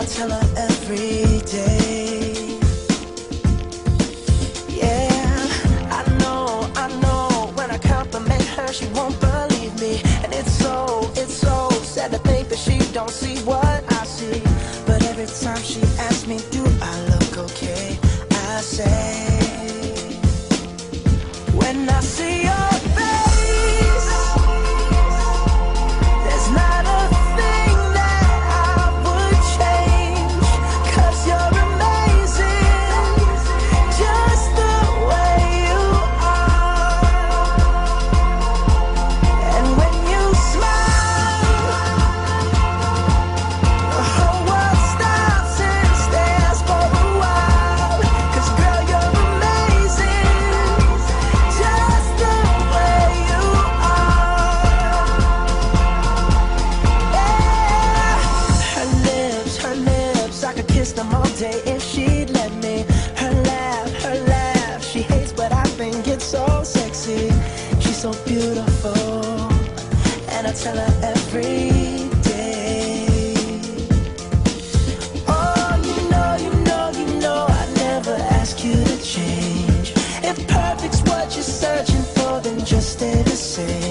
tell her every day. Yeah, I know, when I compliment her, she won't believe me. And it's so sad to think that she don't see what I see. But every time she asks me, do I look okay, I say, when I see your face, there's not a thing that I would change. 'Cause you're amazing, just the way you are. And when you smile, the whole world stops and stares for a while. 'Cause girl, you're amazing, just the way you are. Yeah. Her lips, I could kiss them all day if she'd let me. Her laugh, she hates, but I think it's so sexy. She's so beautiful, and I tell her every day. Oh, you know, I never ask you to change. If perfect's what you're searching for, then just stay the same.